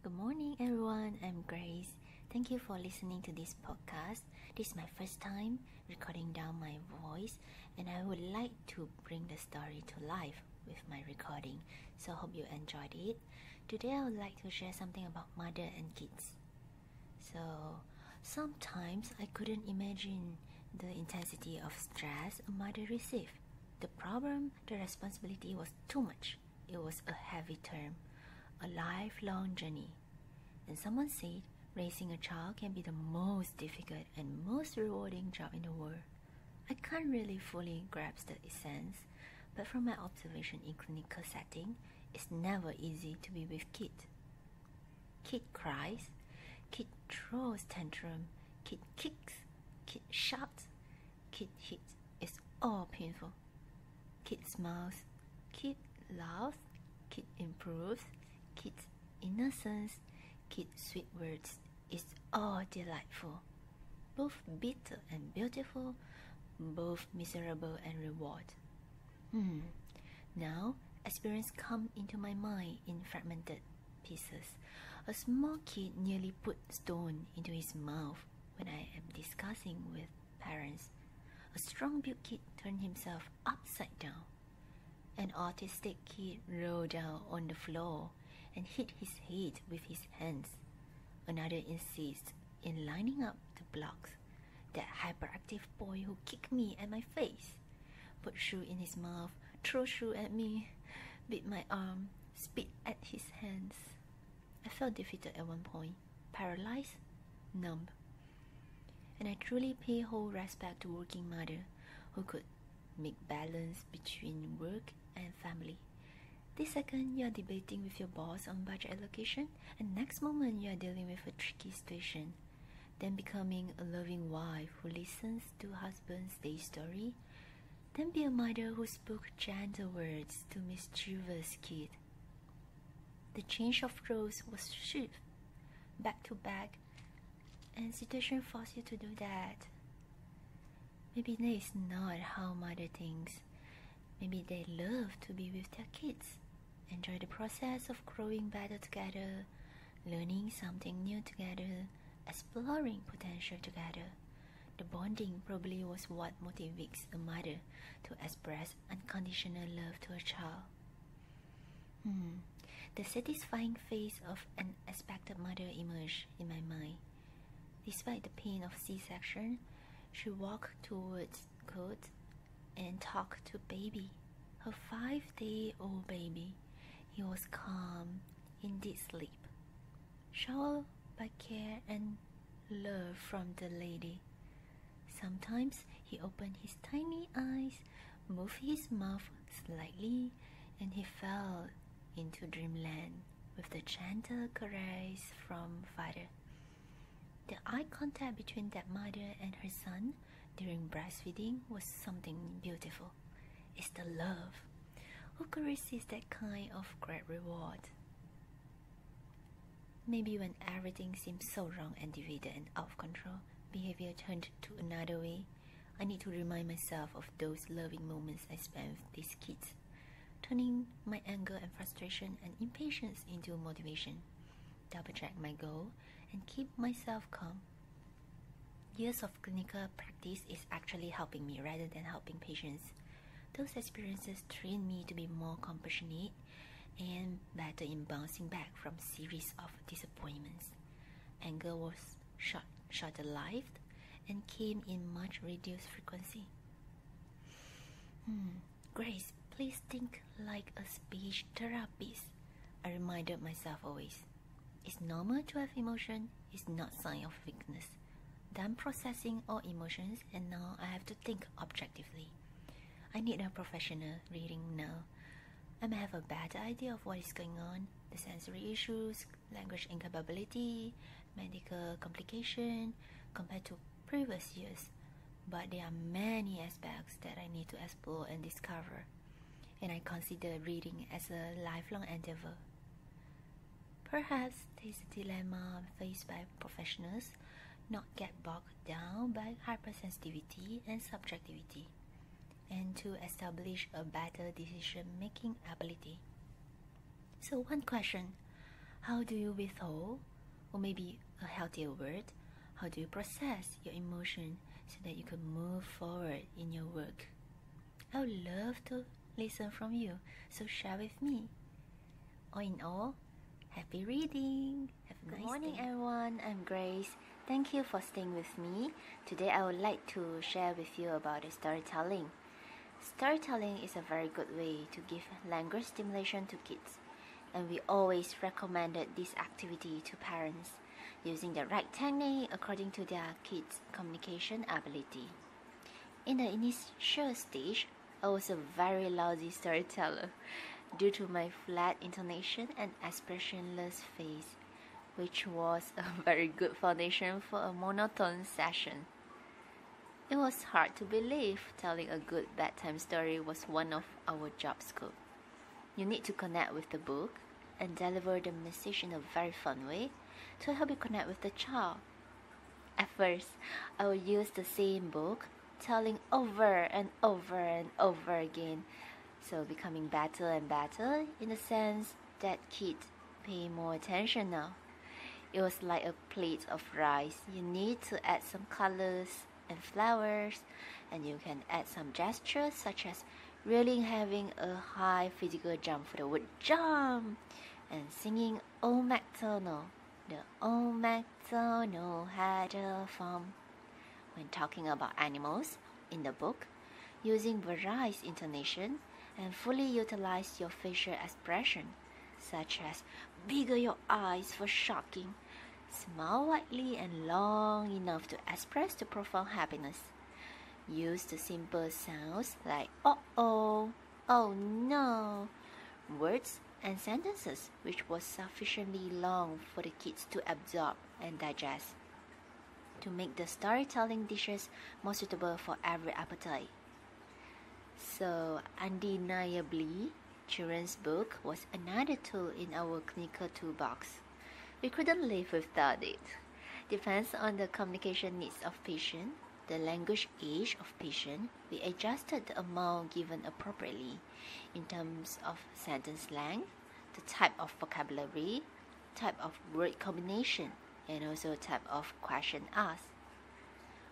Good morning, everyone. I'm Grace. Thank you for listening to this podcast. This is my first time recording down my voice, and I would like to bring the story to life with my recording. So, hope you enjoyed it. Today, I would like to share something about mother and kids. So, sometimes I couldn't imagine the intensity of stress a mother received. The problem, the responsibility was too much. It was a heavy term, a lifelong journey. And someone said raising a child can be the most difficult and most rewarding job in the world. I can't really fully grasp the essence, but from my observation in clinical setting, it's never easy to be with kid. Kid cries, kid throws tantrum, kid kicks, kid shouts, kid hits. It's all painful. Kid smiles, kid laughs, kid improves, kid's innocence, kid's sweet words. It's all delightful. Both bitter and beautiful, both miserable and reward. Now, experience come into my mind in fragmented pieces. A small kid nearly put stone into his mouth when I am discussing with parents. A strong-built kid turned himself upside down. An autistic kid rolled down on the floor and hit his head with his hands. Another insists in lining up the blocks. That hyperactive boy who kicked me and my face, put shoe in his mouth, threw shoe at me, bit my arm, spit at his hands. I felt defeated at one point, paralyzed, numb. And I truly pay whole respect to working mother who could make balance between work and family. This second, you are debating with your boss on budget allocation, and next moment you are dealing with a tricky situation. Then becoming a loving wife who listens to husband's day story. Then be a mother who spoke gentle words to mischievous kid. The change of roles was swift, back to back, and situation forced you to do that. Maybe that is not how mother thinks. Maybe they love to be with their kids, enjoy the process of growing better together, learning something new together, exploring potential together. The bonding probably was what motivates a mother to express unconditional love to a child. The satisfying face of an expected mother emerged in my mind. Despite the pain of C-section, she walked towards cot and talked to baby, her 5-day-old baby. He was calm in deep sleep, showered by care and love from the lady. Sometimes he opened his tiny eyes, moved his mouth slightly, and he fell into dreamland with the gentle caress from father. The eye contact between that mother and her son during breastfeeding was something beautiful. It's the love. Who could resist that kind of great reward? Maybe when everything seems so wrong and divided and out of control, behavior turned to another way, I need to remind myself of those loving moments I spent with these kids, turning my anger and frustration and impatience into motivation, double-check my goal, and keep myself calm. Years of clinical practice is actually helping me rather than helping patients. Those experiences trained me to be more compassionate and better in bouncing back from series of disappointments. Anger was shorter-lived and came in much reduced frequency. Grace, please think like a speech therapist, I reminded myself always. It's normal to have emotion, it's not sign of weakness. Done processing all emotions and now I have to think objectively. I need a professional reading now. I may have a better idea of what is going on, the sensory issues, language incapability, medical complication compared to previous years. But there are many aspects that I need to explore and discover, and I consider reading as a lifelong endeavor. Perhaps there is a dilemma faced by professionals, not get bogged down by hypersensitivity and subjectivity, and to establish a better decision-making ability. So one question, How do you withhold, or maybe a healthier word, how do you process your emotion so that you can move forward in your work? I would love to listen from you, so share with me. All in all, happy reading! Have a nice day. Good morning, everyone. I'm Grace. Thank you for staying with me. Today I would like to share with you about storytelling. Storytelling is a very good way to give language stimulation to kids, and we always recommended this activity to parents using the right technique according to their kids' communication ability. In the initial stage, I was a very lousy storyteller due to my flat intonation and expressionless face, which was a very good foundation for a monotone session. It was hard to believe telling a good bedtime story was one of our job scope. You need to connect with the book and deliver the message in a very fun way to help you connect with the child. At first, I would use the same book, telling over and over and over again, so becoming better and better in the sense that kids pay more attention now. It was like a plate of rice. You need to add some colors and flowers, and you can add some gestures such as really having a high physical jump for the word jump, and singing Old MacDonald. The Old MacDonald had a farm. When talking about animals in the book, using various intonation and fully utilize your facial expression, such as bigger your eyes for shocking, smile widely and long enough to express the profound happiness. Use the simple sounds like oh, oh no, words and sentences which was sufficiently long for the kids to absorb and digest, to make the storytelling dishes more suitable for every appetite. So, undeniably, children's book was another tool in our clinical toolbox. We couldn't live without it. Depends on the communication needs of patient, the language age of patient. We adjusted the amount given appropriately in terms of sentence length, the type of vocabulary, type of word combination, and also type of question asked.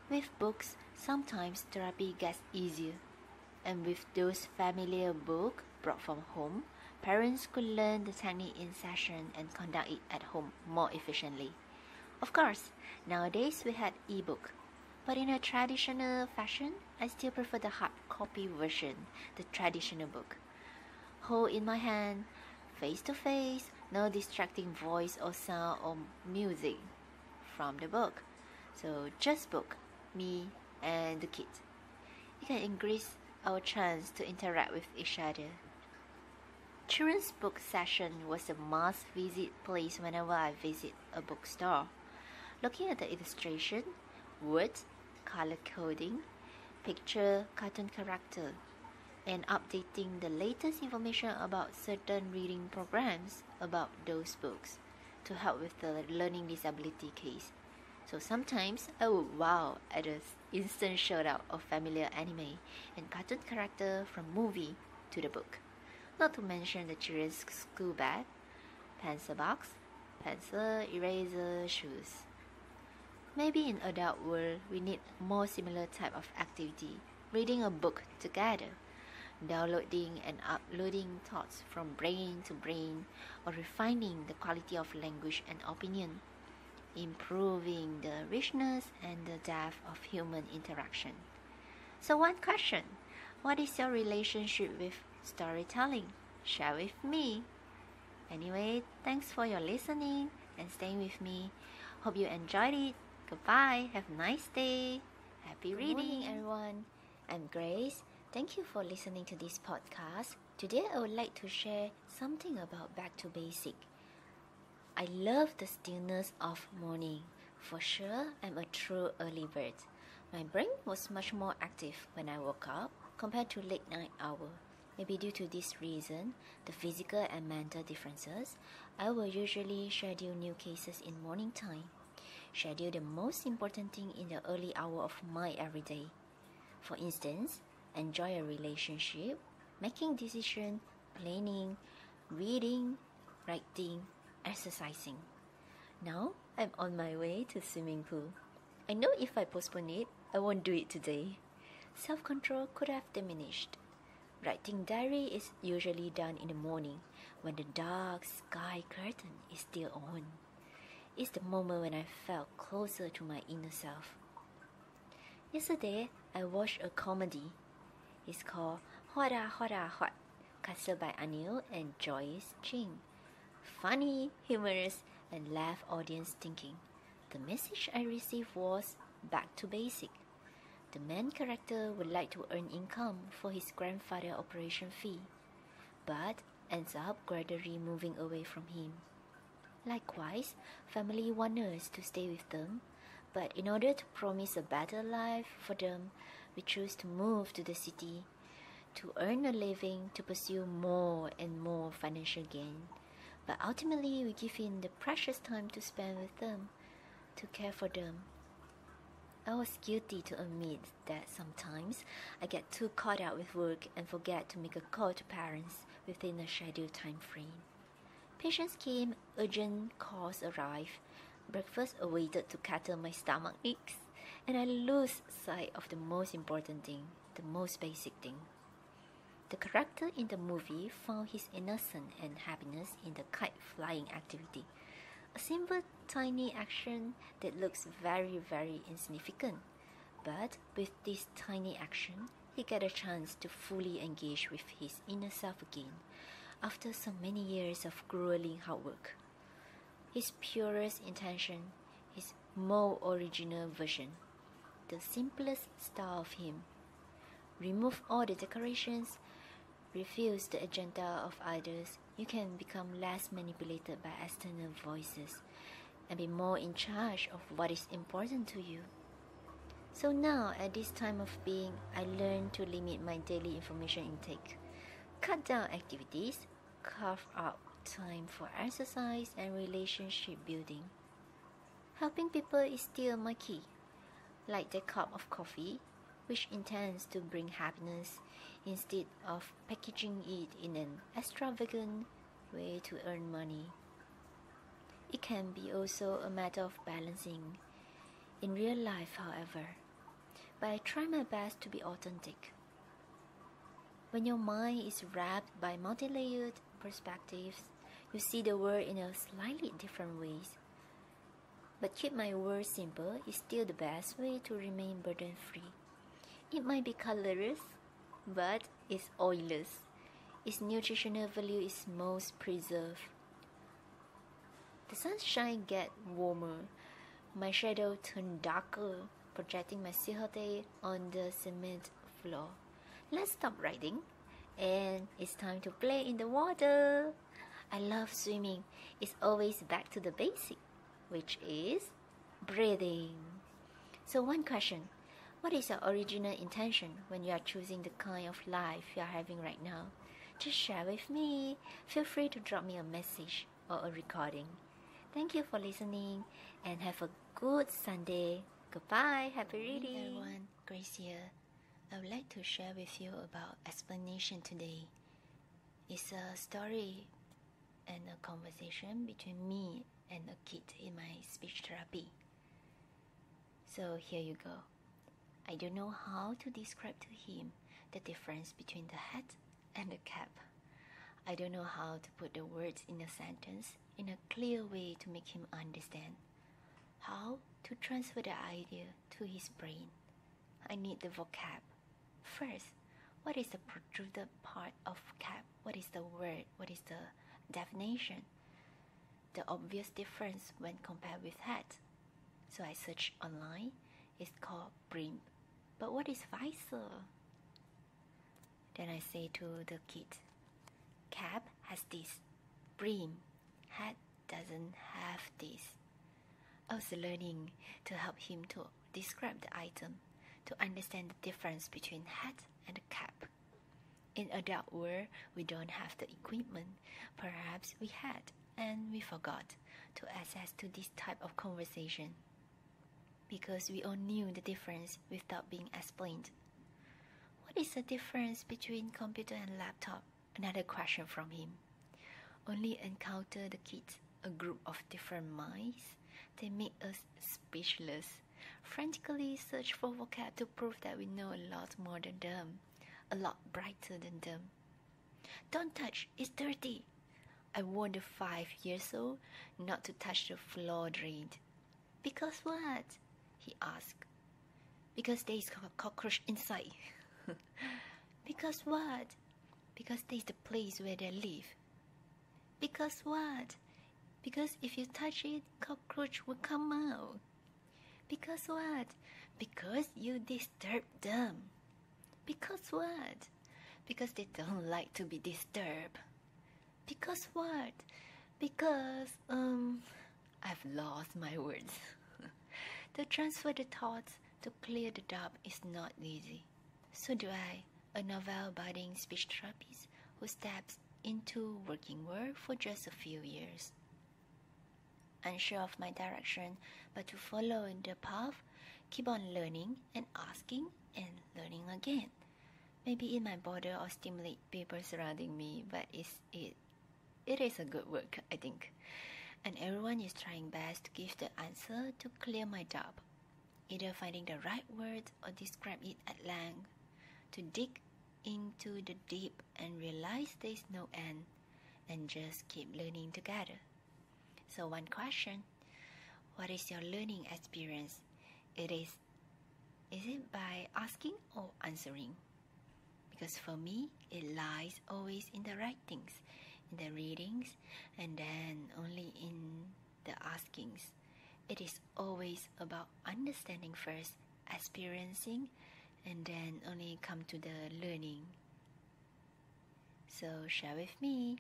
With books, sometimes therapy gets easier, and with those familiar books brought from home, parents could learn the technique in session and conduct it at home more efficiently. Of course, nowadays we had e-book, but in a traditional fashion, I still prefer the hard copy version, the traditional book. Hold in my hand, face to face, no distracting voice or sound or music from the book. So just book, me and the kid. It can increase our chance to interact with each other. Children's book session was a must-visit place whenever I visit a bookstore. Looking at the illustration, words, color coding, picture, cartoon character, and updating the latest information about certain reading programs about those books to help with the learning disability case. So sometimes I would wow at the instant shout-out of familiar anime and cartoon character from movie to the book. Not to mention the children's school bag, pencil box, pencil, eraser, shoes. Maybe in adult world we need more similar type of activity, reading a book together, downloading and uploading thoughts from brain to brain, or refining the quality of language and opinion, improving the richness and the depth of human interaction. So one question, what is your relationship with storytelling? Share with me. Anyway, thanks for your listening and staying with me. Hope you enjoyed it. Goodbye. Have a nice day. Happy reading. Good morning, everyone. I'm Grace. Thank you for listening to this podcast. Today I would like to share something about back to basic. I love the stillness of morning. For sure, I'm a true early bird. My brain was much more active when I woke up compared to late night hour. Maybe due to this reason, the physical and mental differences, I will usually schedule new cases in morning time. Schedule the most important thing in the early hour of my everyday. For instance, enjoy a relationship, making decision, planning, reading, writing, exercising. Now I'm on my way to swimming pool. I know if I postpone it, I won't do it today. Self-control could have diminished. Writing diary is usually done in the morning when the dark sky curtain is still on. It's the moment when I felt closer to my inner self. Yesterday, I watched a comedy. It's called Hora Hora Hot, casted by Anil and Joyce Ching. Funny, humorous, and left audience thinking. The message I received was back to basic. The main character would like to earn income for his grandfather's operation fee, but ends up gradually moving away from him. Likewise, family want us to stay with them, but in order to promise a better life for them, we choose to move to the city, to earn a living, to pursue more and more financial gain. But ultimately, we give in the precious time to spend with them, to care for them. I was guilty to admit that sometimes I get too caught up with work and forget to make a call to parents within a scheduled time frame. Patients came, urgent calls arrived, breakfast awaited to cater my stomach aches, and I lose sight of the most important thing, the most basic thing. The character in the movie found his innocence and happiness in the kite flying activity. A simple, tiny action that looks very, very insignificant. But with this tiny action, he get a chance to fully engage with his inner self again, after so many years of grueling hard work. His purest intention, his more original version, the simplest style of him. Remove all the decorations, refuse the agenda of others, you can become less manipulated by external voices and be more in charge of what is important to you. So now, at this time of being, I learn to limit my daily information intake, cut down activities, carve out time for exercise and relationship building. Helping people is still my key, like the cup of coffee, which intends to bring happiness instead of packaging it in an extravagant way to earn money. It can be also a matter of balancing in real life, however, but I try my best to be authentic. When your mind is wrapped by multi-layered perspectives, you see the world in a slightly different ways. But keep my words simple is still the best way to remain burden-free. It might be colorless, but it's oilless. Its nutritional value is most preserved. The sunshine gets warmer. My shadow turned darker, projecting my silhouette on the cement floor. Let's stop writing, and it's time to play in the water. I love swimming. It's always back to the basic, which is breathing. So one question. What is your original intention when you are choosing the kind of life you are having right now? Just share with me. Feel free to drop me a message or a recording. Thank you for listening and have a good Sunday. Goodbye. Happy reading. Hey everyone, Grace here. I would like to share with you about explanation today. It's a story and a conversation between me and a kid in my speech therapy. So here you go. I don't know how to describe to him the difference between the hat and the cap. I don't know how to put the words in a sentence in a clear way to make him understand. How to transfer the idea to his brain. I need the vocab. First, what is the protruded part of cap? What is the word? What is the definition? The obvious difference when compared with hat. So I searched online. It's called brim. But what is visor? Then I say to the kid, cap has this, brim, hat doesn't have this. I was learning to help him to describe the item, to understand the difference between hat and cap. In adult world, we don't have the equipment. Perhaps we had, and we forgot to access to this type of conversation, because we all knew the difference without being explained. What is the difference between computer and laptop? Another question from him. Only encounter the kids a group of different minds, they make us speechless. Frantically search for vocab to prove that we know a lot more than them, a lot brighter than them. Don't touch, it's dirty. I warned the 5-year-old not to touch the floor drain. Because what? He asked. Because there is a cockroach inside. Because what? Because there is the place where they live. Because what? Because if you touch it, cockroach will come out. Because what? Because you disturb them. Because what? Because they don't like to be disturbed. Because what? Because, I've lost my words. To transfer the thoughts, to clear the doubt is not easy. So do I, a novel-budding speech therapist who steps into working world for just a few years. Unsure of my direction, but to follow in the path, keep on learning and asking and learning again. Maybe it might bother or stimulate people surrounding me, but it is a good work, I think. And everyone is trying best to give the answer to clear my doubt, either finding the right words or describe it at length, to dig into the deep and realize there is no end, and just keep learning together. So one question, what is your learning experience? Is it by asking or answering? Because for me, it lies always in the right things, in the readings, and then only in the askings. It is always about understanding first, experiencing, and then only come to the learning. So share with me.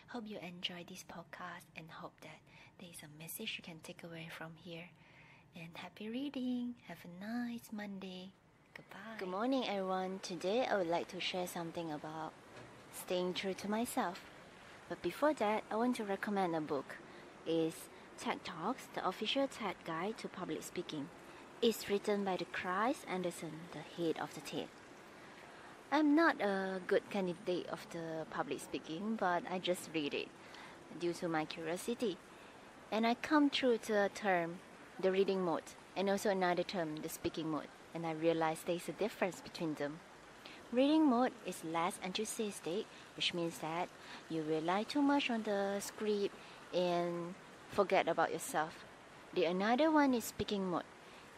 Hope you enjoy this podcast and hope that there is a message you can take away from here. And happy reading. Have a nice Monday. Goodbye. Good morning, everyone. Today I would like to share something about staying true to myself. But before that, I want to recommend a book. It's TED Talks, the official TED guide to public speaking. It's written by the Chris Anderson, the head of the TED. I'm not a good candidate of the public speaking, but I just read it due to my curiosity. And I come through to a term, the reading mode, and also another term, the speaking mode, and I realized there is a difference between them. Reading mode is less enthusiastic, which means that you rely too much on the script and forget about yourself. The another one is speaking mode,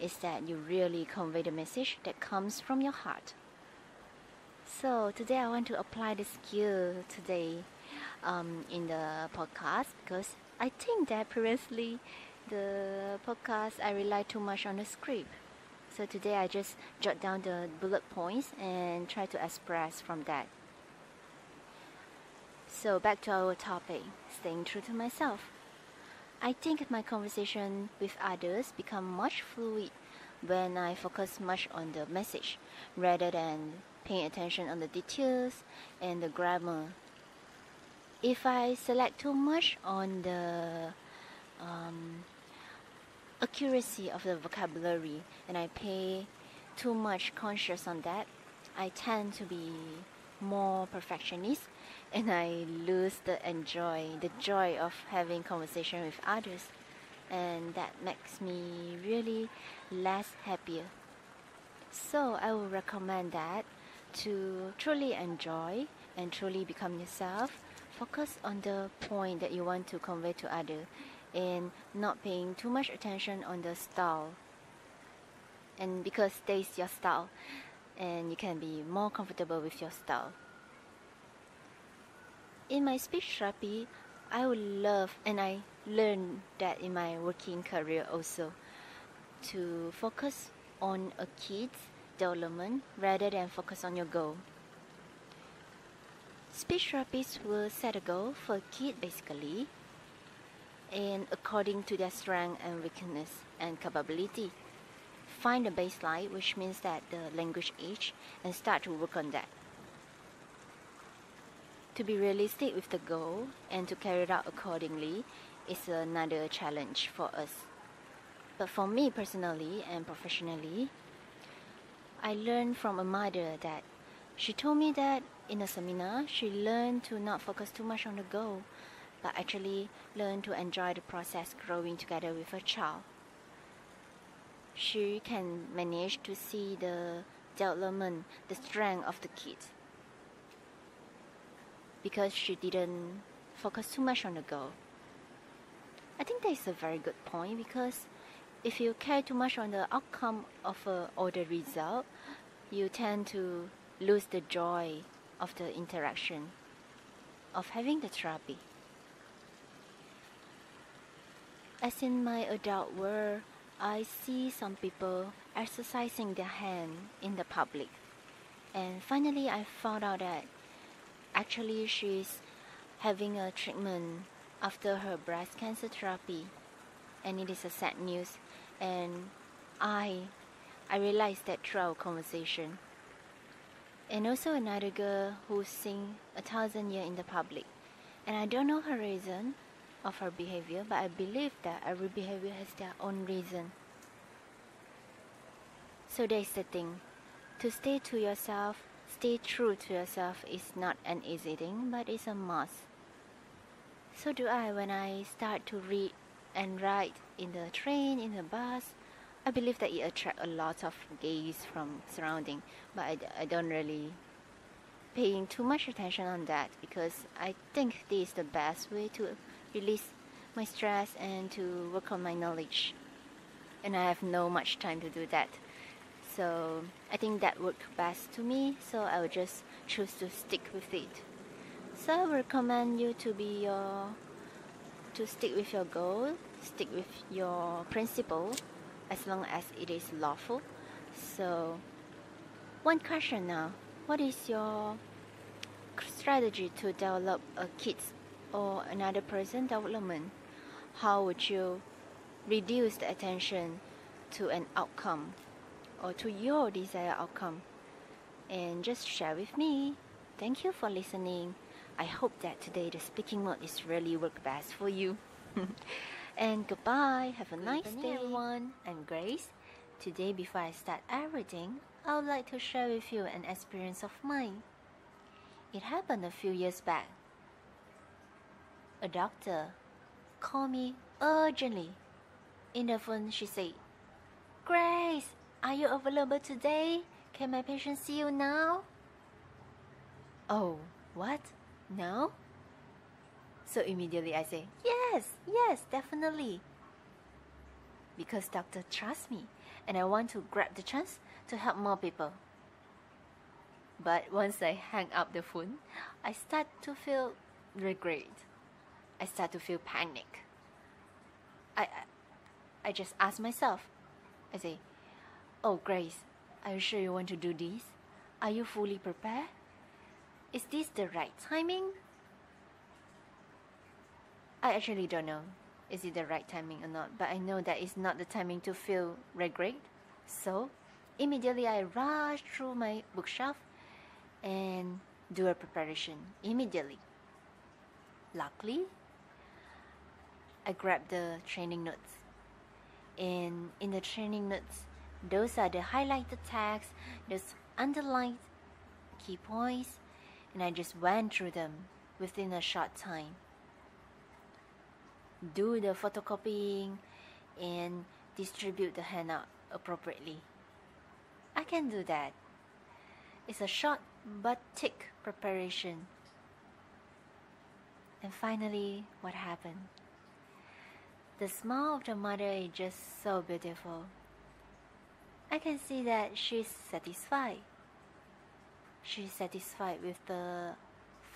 is that you really convey the message that comes from your heart. So today I want to apply the skill today in the podcast, because I think that previously the podcast I rely too much on the script. So today I just jot down the bullet points and try to express from that. So back to our topic, staying true to myself. I think my conversation with others become much fluid when I focus much on the message rather than paying attention on the details and the grammar. If I select too much on the accuracy of the vocabulary and I pay too much conscious on that, I tend to be more perfectionist and I lose the joy of having conversation with others, and that makes me really less happier. So I would recommend that to truly enjoy and truly become yourself, focus on the point that you want to convey to others and not paying too much attention on the style. And because that is your style and you can be more comfortable with your style. In my speech therapy, I would love, and I learned that in my working career also, to focus on a kid's development rather than focus on your goal. Speech therapists will set a goal for a kid basically, and according to their strength and weakness and capability. Find a baseline, which means that the language age, and start to work on that. To be realistic with the goal and to carry it out accordingly is another challenge for us. But for me personally and professionally, I learned from a mother that she told me that in a seminar she learned to not focus too much on the goal, but actually learn to enjoy the process growing together with her child. She can manage to see the development, the strength of the kids, because she didn't focus too much on the goal. I think that is a very good point, because if you care too much on the outcome or the result, you tend to lose the joy of the interaction, of having the therapy. As in my adult world, I see some people exercising their hand in the public. And finally, I found out that actually she's having a treatment after her breast cancer therapy. And it is a sad news. And I realized that through our conversation. And also another girl who sing 1,000 years in the public. And I don't know her reason of her behavior, but I believe that every behavior has their own reason. So that's the thing. To stay to yourself, stay true to yourself is not an easy thing, but it's a must. So do I when I start to read and write in the train, in the bus. I believe that it attracts a lot of gaze from surrounding, but I don't really paying too much attention on that, because I think this is the best way to release my stress and to work on my knowledge. And I have no much time to do that. So I think that worked best to me, so I will just choose to stick with it. So I recommend you to stick with your goal, stick with your principle, as long as it is lawful. So one question now, what is your strategy to develop a kid's or another person's development? How would you reduce the attention to an outcome or to your desired outcome? And just share with me. Thank you for listening. I hope that today the speaking mode is really work best for you. And goodbye. Have a nice day, everyone. I'm Grace. Today, before I start everything, I would like to share with you an experience of mine. It happened a few years back. A doctor called me urgently. In the phone, she said, "Grace, are you available today? Can my patient see you now?" Oh, what? Now? So immediately I say, yes, definitely. Because doctor trusts me and I want to grab the chance to help more people. But once I hang up the phone, I start to feel regret. I start to feel panic. I just ask myself, I say, "Oh, Grace, are you sure you want to do this? Are you fully prepared? Is this the right timing?" I actually don't know, is it the right timing or not, but I know that it's not the timing to feel regret. So immediately I rush through my bookshelf and do a preparation immediately. Luckily, I grabbed the training notes. And in the training notes, those are the highlighted text, those underlined key points, and I just went through them within a short time. Do the photocopying and distribute the handout appropriately. I can do that. It's a short but thick preparation. And finally, what happened? The smile of the mother is just so beautiful. I can see that she's satisfied. She's satisfied with the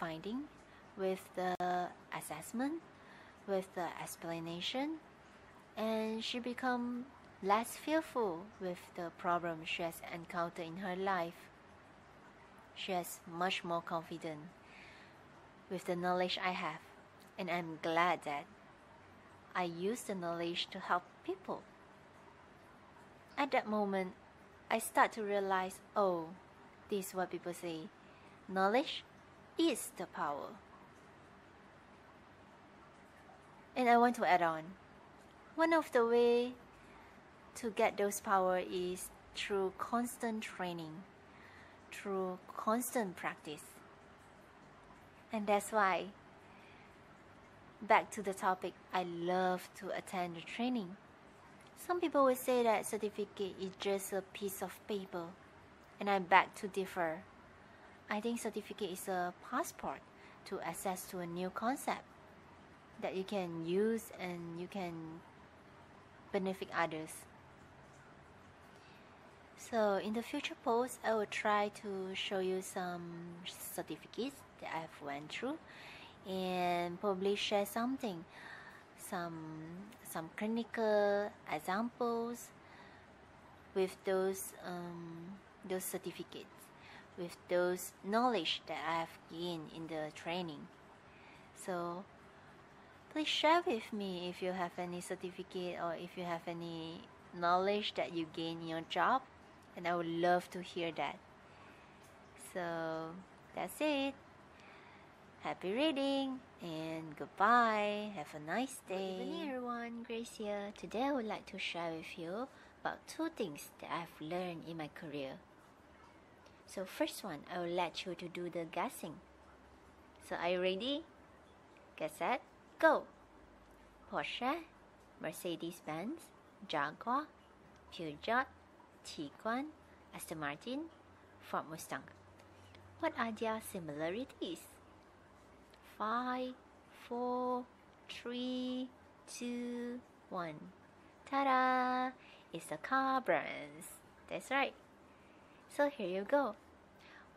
finding, with the assessment, with the explanation, and she becomes less fearful with the problem she has encountered in her life. She has much more confidence with the knowledge I have, and I'm glad that I use the knowledge to help people. At that moment, I start to realize, oh, this is what people say, knowledge is the power. And I want to add on, one of the ways to get those power is through constant training, through constant practice. And that's why back to the topic, I love to attend the training. Some people will say that certificate is just a piece of paper, and I beg to differ. I think certificate is a passport to access to a new concept that you can use and you can benefit others. So in the future posts, I will try to show you some certificates that I've went through and probably share something, some clinical examples with those certificates, with those knowledge that I have gained in the training. So please share with me if you have any certificate or if you have any knowledge that you gain in your job, and I would love to hear that. So that's it. Happy reading and goodbye. Have a nice day. Good evening everyone, Grace here. Today I would like to share with you about 2 things that I've learned in my career. So first one, I will let you to do the guessing. So are you ready? Get set, go! Porsche, Mercedes-Benz, Jaguar, Peugeot, Tiguan, Aston Martin, Ford Mustang. What are their similarities? 5, 4, 3, 2, 1. Ta-da! It's the car brands. That's right. So here you go.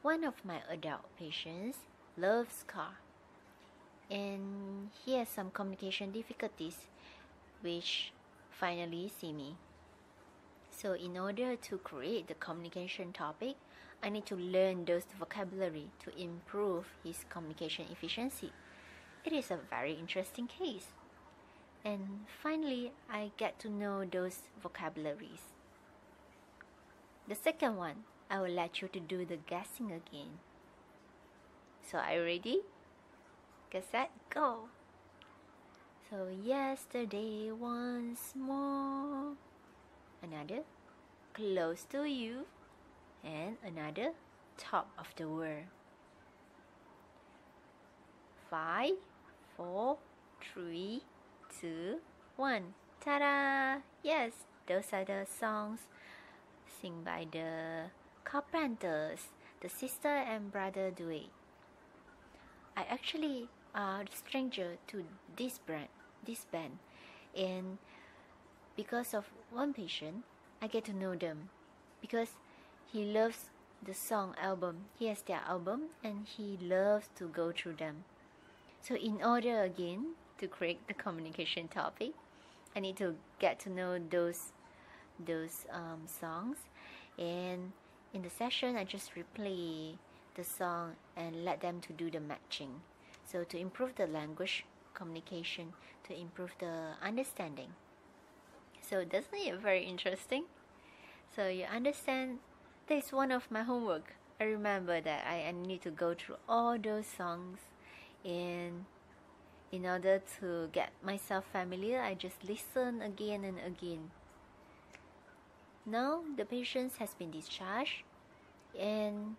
One of my adult patients loves car, and he has some communication difficulties, which finally see me. So in order to create the communication topic, I need to learn those vocabulary to improve his communication efficiency. It is a very interesting case. And finally, I get to know those vocabularies. The second one, I will let you to do the guessing again. So are you ready? Get set, go! So yesterday once more. Another, close to you. And another, top of the world. 5, 4, 3, 2, 1. Ta-da! Yes, those are the songs sing by the Carpenters, the sister and brother duet. I actually are a stranger to this band, and because of one patient, I get to know them because he loves the song album. He has their album and he loves to go through them. So in order again to create the communication topic, I need to get to know those songs, and in the session I just replay the song and let them to do the matching. So to improve the language communication, to improve the understanding. So doesn't it very interesting? So you understand, that is one of my homework. I remember that I need to go through all those songs, and in order to get myself familiar, I just listen again and again. Now the patient has been discharged, and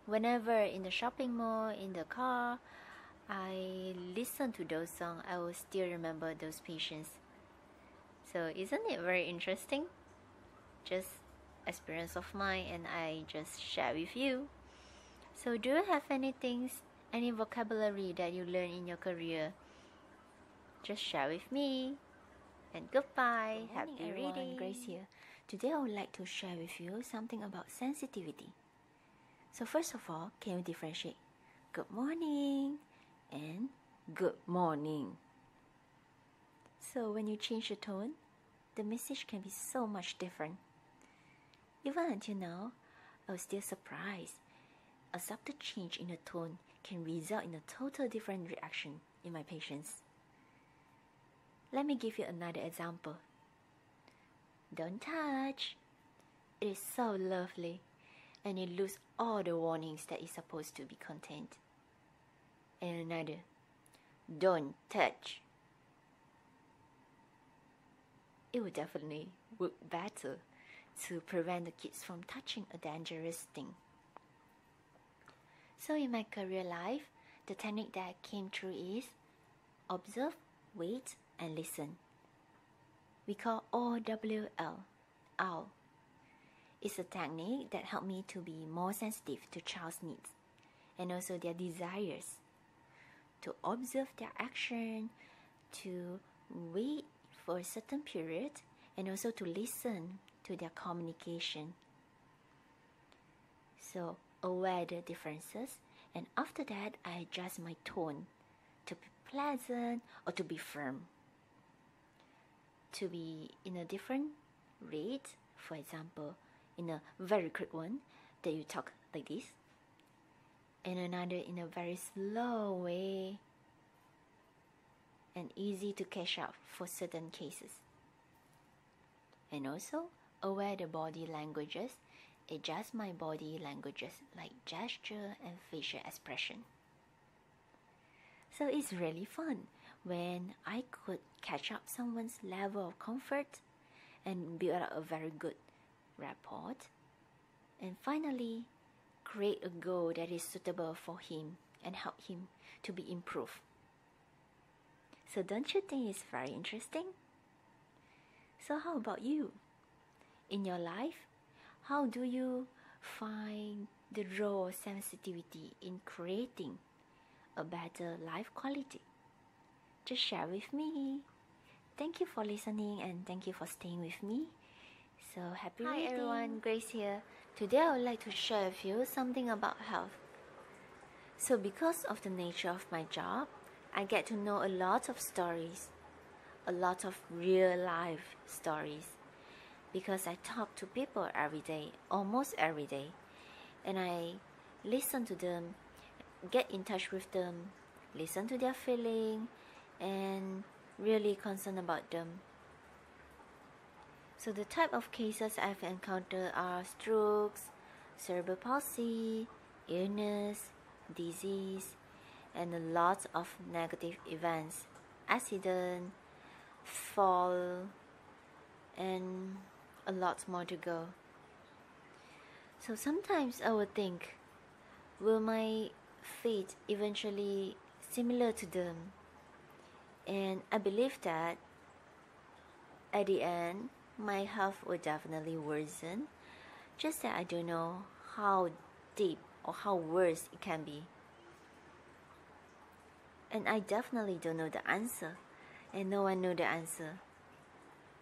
whenever in the shopping mall, in the car, I listen to those songs, I will still remember those patients. So isn't it very interesting? Just experience of mine, and I just share with you. So do you have any vocabulary that you learn in your career? Just share with me. And goodbye. Happy reading. Grace here. Today I would like to share with you something about sensitivity. So first of all, can you differentiate good morning and good morning? So when you change the tone, the message can be so much different. Even until now, I was still surprised. A subtle change in the tone can result in a total different reaction in my patients. Let me give you another example. Don't touch. It is so lovely, and you lose all the warnings that is supposed to be contained. And another, don't touch. It would definitely work better to prevent the kids from touching a dangerous thing. So in my career life, the technique that I came through is observe, wait and listen. We call OWL, OWL. It's a technique that helped me to be more sensitive to child's needs and also their desires, to observe their action, to wait for a certain period, and also to listen to their communication. So aware the differences, and after that I adjust my tone to be pleasant or to be firm, to be in a different rate. For example, in a very quick one that you talk like this, and another in a very slow way and easy to catch up for certain cases. And also aware the body languages, adjust my body languages like gesture and facial expression. So it's really fun when I could catch up someone's level of comfort and build up a very good rapport, and finally create a goal that is suitable for him and help him to be improved. So don't you think it's very interesting? So how about you? In your life, how do you find the raw sensitivity in creating a better life quality? Just share with me. Thank you for listening and thank you for staying with me. So happy reading. Hi everyone, Grace here. Today I would like to share with you something about health. So because of the nature of my job, I get to know a lot of stories, a lot of real life stories, because I talk to people every day, almost every day, and I listen to them, get in touch with them, listen to their feeling, and really concerned about them. So the type of cases I've encountered are strokes, cerebral palsy, illness, disease, and a lot of negative events, accident, fall, and a lot more to go. So sometimes I would think, will my fate eventually similar to them? And I believe that at the end, my health will definitely worsen, just that I don't know how deep or how worse it can be. And I definitely don't know the answer, and no one knows the answer.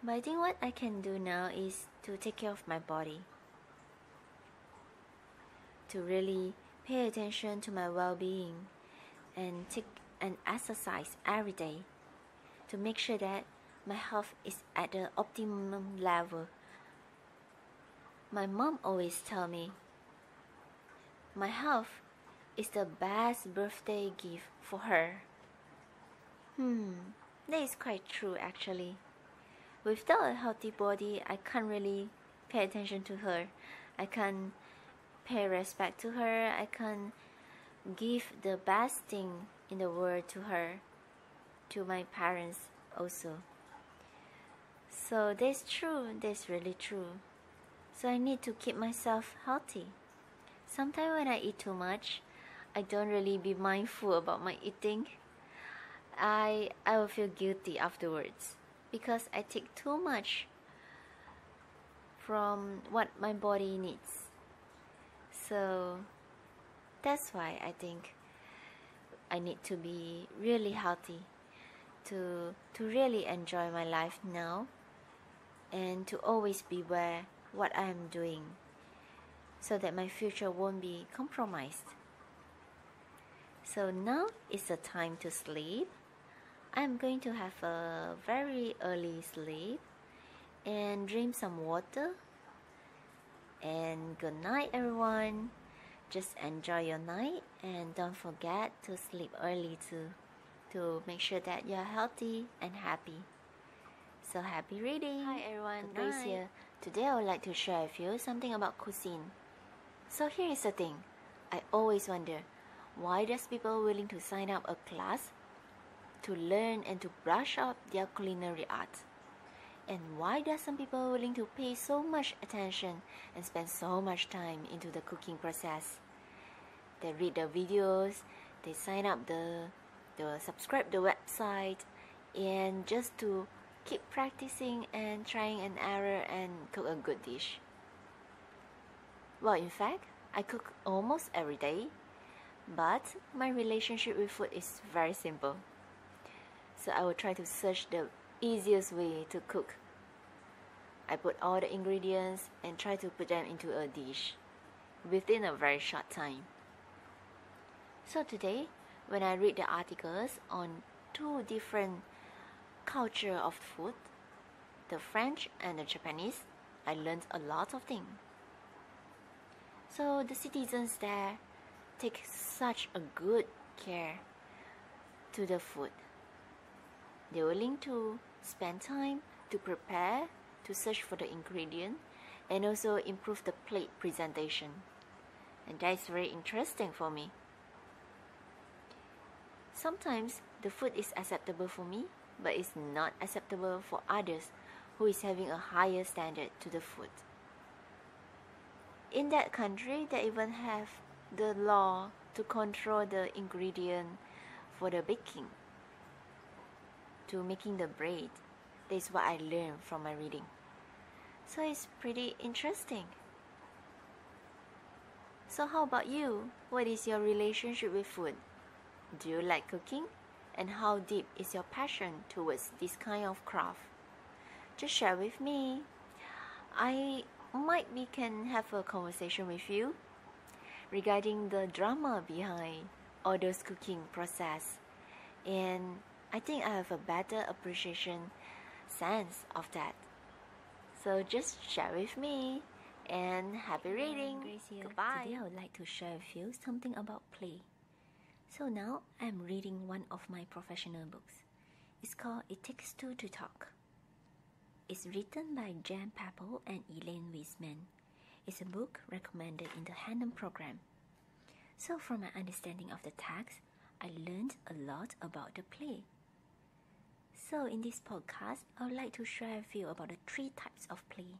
But I think what I can do now is to take care of my body, to really pay attention to my well-being and take an exercise every day to make sure that my health is at the optimum level. My mom always tell me, my health is the best birthday gift for her. That is quite true actually. Without a healthy body, I can't really pay attention to her. I can't pay respect to her. I can't give the best thing in the world to her, to my parents also. So that's true, that's really true. So I need to keep myself healthy. Sometimes when I eat too much, I don't really be mindful about my eating. I will feel guilty afterwards because I take too much from what my body needs. So that's why I think I need to be really healthy, to really enjoy my life now, and to always beware what I am doing so that my future won't be compromised. So now is the time to sleep. I'm going to have a very early sleep and drink some water. And good night everyone. Just enjoy your night and don't forget to sleep early too, to make sure that you're healthy and happy. So happy reading. Hi everyone, Grace here. Today I would like to share with you something about cuisine. So here is the thing. I always wonder, why does people willing to sign up a class to learn and to brush up their culinary art? And why does some people willing to pay so much attention and spend so much time into the cooking process? They read the videos, they sign up they subscribe the website, and just to keep practicing and trying an error and cook a good dish. Well, in fact, I cook almost every day, but my relationship with food is very simple. So I will try to search the easiest way to cook. I put all the ingredients and try to put them into a dish within a very short time. So today, when I read the articles on two different culture of food, the French and the Japanese, I learned a lot of things. So the citizens there take such a good care to the food. They're willing to spend time to prepare, to search for the ingredient, and also improve the plate presentation. And that is very interesting for me. Sometimes the food is acceptable for me, but it's not acceptable for others who is having a higher standard to the food. In that country, they even have the law to control the ingredient for the baking, to making the bread. That's what I learned from my reading. So it's pretty interesting. So how about you? What is your relationship with food? Do you like cooking? And how deep is your passion towards this kind of craft? Just share with me. We can have a conversation with you regarding the drama behind all those cooking process. And I think I have a better appreciation sense of that. So just share with me and happy reading. Grace here. Goodbye. Today I would like to share with you something about play. So now I'm reading one of my professional books. It's called It Takes Two to Talk. It's written by Jan Pappel and Elaine Wiseman. It's a book recommended in the Hanum program. So from my understanding of the text, I learned a lot about the play. So in this podcast, I would like to share with you about the 3 types of play.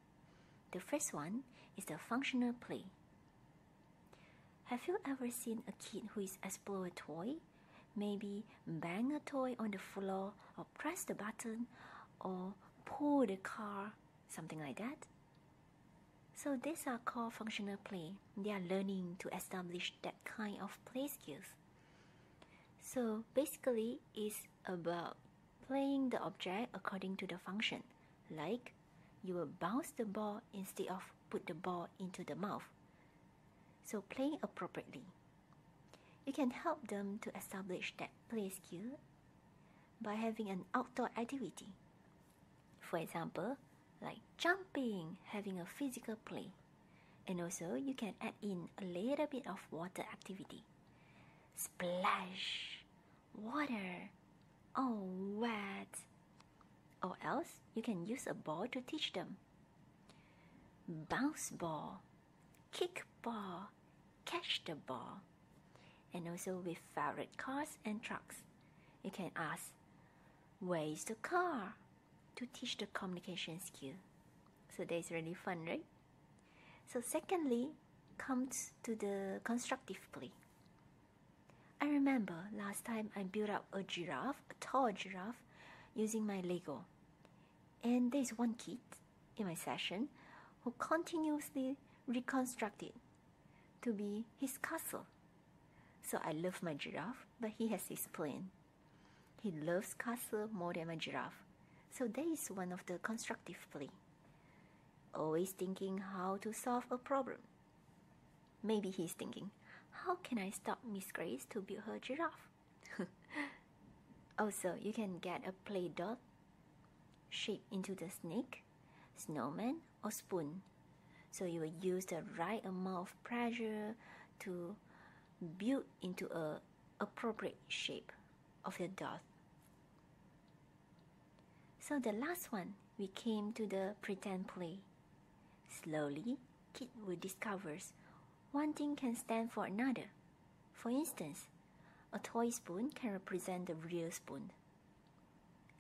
The first one is the functional play. Have you ever seen a kid who is explore a toy? Maybe bang a toy on the floor, or press the button, or pull the car, something like that? So these are called functional play. They are learning to establish that kind of play skills. So basically, it's about playing the object according to the function. Like, you will bounce the ball instead of put the ball into the mouth. So playing appropriately. You can help them to establish that play skill by having an outdoor activity. For example, like jumping, having a physical play. And also you can add in a little bit of water activity. Splash, water, oh wet. Or else you can use a ball to teach them. Bounce ball, kick ball, catch the ball. And also with favorite cars and trucks, you can ask, where is the car? To teach the communication skill. So that's really fun, right? So secondly, comes to the constructive play. I remember last time I built up a tall giraffe, using my Lego. And there's one kid in my session who continuously reconstructed it to be his castle. So I love my giraffe, but he has his plane. He loves castle more than my giraffe. So that is one of the constructive play. Always thinking how to solve a problem. Maybe he's thinking, how can I stop Miss Grace to build her giraffe? Also, you can get a play dot shape into the snake, snowman, or spoon. So you will use the right amount of pressure to build into a appropriate shape of the dot. So the last one, we came to the pretend play. Slowly, kid will discover one thing can stand for another. For instance, a toy spoon can represent the real spoon.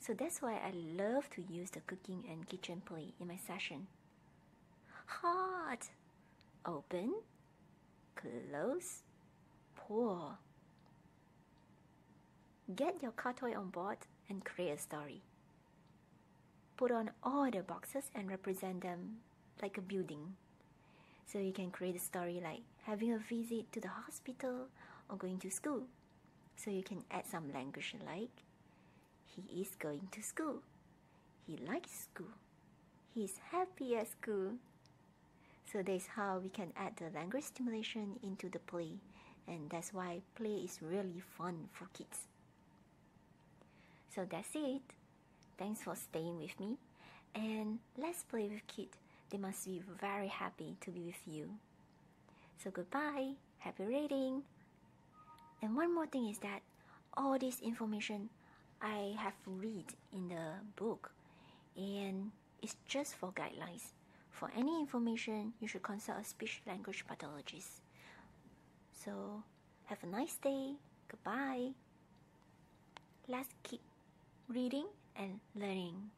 So that's why I love to use the cooking and kitchen play in my session. Hot, open, close, pour. Get your car toy on board and create a story. Put on all the boxes and represent them like a building. So you can create a story like having a visit to the hospital or going to school. So you can add some language like, he is going to school. He likes school. He is happy at school. So that's how we can add the language stimulation into the play. And that's why play is really fun for kids. So that's it. Thanks for staying with me. And let's play with kids. They must be very happy to be with you. So goodbye. Happy reading. And one more thing is that all this information I have read in the book, and it's just for guidelines. For any information, you should consult a speech language pathologist. So have a nice day. Goodbye. Let's keep reading and learning.